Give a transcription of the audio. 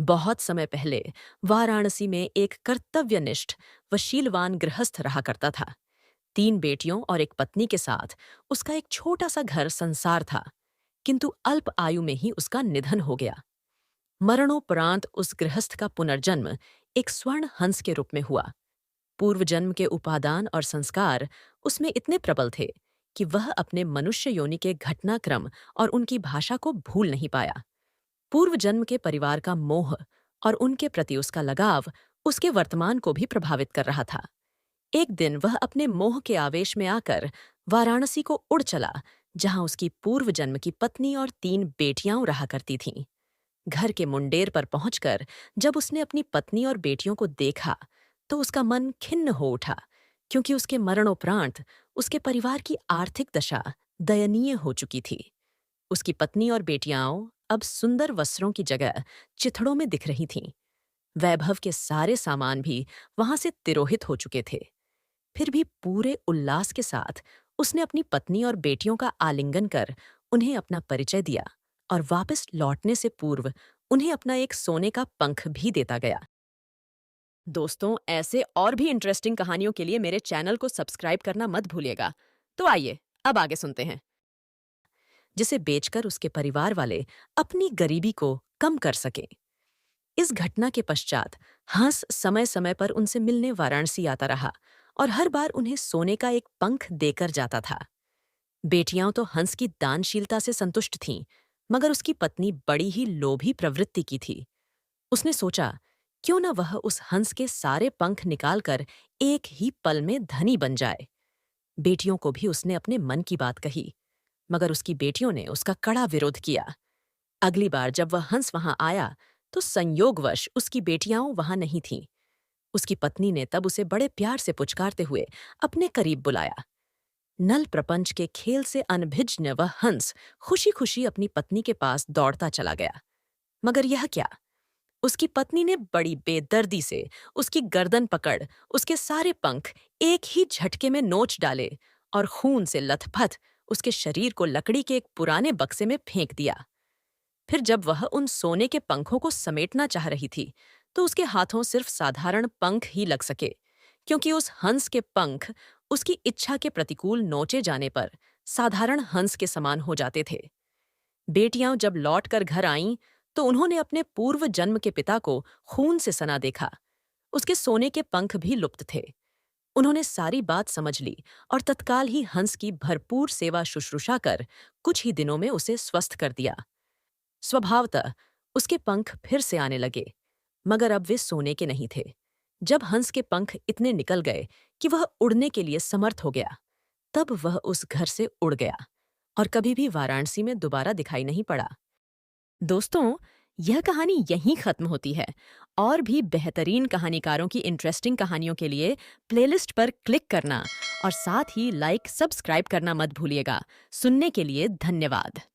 बहुत समय पहले वाराणसी में एक कर्तव्यनिष्ठ व शीलवान गृहस्थ रहा करता था। 3 बेटियों और एक पत्नी के साथ उसका एक छोटा सा घर संसार था। किंतु अल्प आयु में ही उसका निधन हो गया। मरणोपरांत उस गृहस्थ का पुनर्जन्म एक स्वर्ण हंस के रूप में हुआ। पूर्व जन्म के उपादान और संस्कार उसमें इतने प्रबल थे कि वह अपने मनुष्य योनि के घटनाक्रम और उनकी भाषा को भूल नहीं पाया। पूर्व जन्म के परिवार का मोह और उनके प्रति उसका लगाव उसके वर्तमान को भी प्रभावित कर रहा था। एक दिन वह अपने मोह के आवेश में आकर वाराणसी को उड़ चला, जहां उसकी पूर्व जन्म की पत्नी और 3 बेटियां रहा करती थीं। घर के मुंडेर पर पहुंचकर जब उसने अपनी पत्नी और बेटियों को देखा, तो उसका मन खिन्न हो उठा, क्योंकि उसके मरणोपरांत उसके परिवार की आर्थिक दशा दयनीय हो चुकी थी। उसकी पत्नी और बेटियां अब सुंदर वस्त्रों की जगह चिथड़ों में दिख रही थीं। वैभव के सारे सामान भी वहां से तिरोहित हो चुके थे। फिर भी पूरे उल्लास के साथ उसने अपनी पत्नी और बेटियों का आलिंगन कर उन्हें अपना परिचय दिया और वापस लौटने से पूर्व उन्हें अपना एक सोने का पंख भी देता गया। दोस्तों, ऐसे और भी इंटरेस्टिंग कहानियों के लिए मेरे चैनल को सब्सक्राइब करना मत भूलिएगा। तो आइए अब आगे सुनते हैं। जिसे बेचकर उसके परिवार वाले अपनी गरीबी को कम कर सके। इस घटना के पश्चात हंस समय समय पर उनसे मिलने वाराणसी आता रहा और हर बार उन्हें सोने का एक पंख देकर जाता था। बेटियां तो हंस की दानशीलता से संतुष्ट थीं, मगर उसकी पत्नी बड़ी ही लोभी प्रवृत्ति की थी। उसने सोचा, क्यों न वह उस हंस के सारे पंख निकालकर एक ही पल में धनी बन जाए। बेटियों को भी उसने अपने मन की बात कही, मगर उसकी बेटियों ने उसका कड़ा विरोध किया। अगली बार जब वह हंस वहां आया, तो संयोगवश उसकी बेटियां वहां नहीं थीं। उसकी पत्नी ने तब उसे बड़े प्यार से पुचकारते हुए अपने करीब बुलाया। नल प्रपंच के खेल से अनभिज्ञ वह हंस खुशी खुशी अपनी पत्नी के पास दौड़ता चला गया। मगर यह क्या, उसकी पत्नी ने बड़ी बेदर्दी से उसकी गर्दन पकड़ उसके सारे पंख एक ही झटके में नोच डाले और खून से लथपथ उसके शरीर को लकड़ी के एक पुराने बक्से में फेंक दिया। फिर जब वह उन सोने के पंखों को समेटना चाह रही थी, तो उसके हाथों सिर्फ साधारण पंख ही लग सके, क्योंकि उस हंस के पंख उसकी इच्छा के प्रतिकूल नोचे जाने पर साधारण हंस के समान हो जाते थे। बेटियां जब लौट कर घर आईं, तो उन्होंने अपने पूर्व जन्म के पिता को खून से सना देखा। उसके सोने के पंख भी लुप्त थे। उन्होंने सारी बात समझ ली और तत्काल ही हंस की भरपूर सेवा शुश्रूषा कर कुछ ही दिनों में उसे स्वस्थ कर दिया। स्वभावतः उसके पंख फिर से आने लगे, मगर अब वे सोने के नहीं थे। जब हंस के पंख इतने निकल गए कि वह उड़ने के लिए समर्थ हो गया, तब वह उस घर से उड़ गया और कभी भी वाराणसी में दोबारा दिखाई नहीं पड़ा। दोस्तों, यह कहानी यहीं खत्म होती है। और भी बेहतरीन कहानीकारों की इंटरेस्टिंग कहानियों के लिए प्लेलिस्ट पर क्लिक करना और साथ ही लाइक सब्सक्राइब करना मत भूलिएगा। सुनने के लिए धन्यवाद।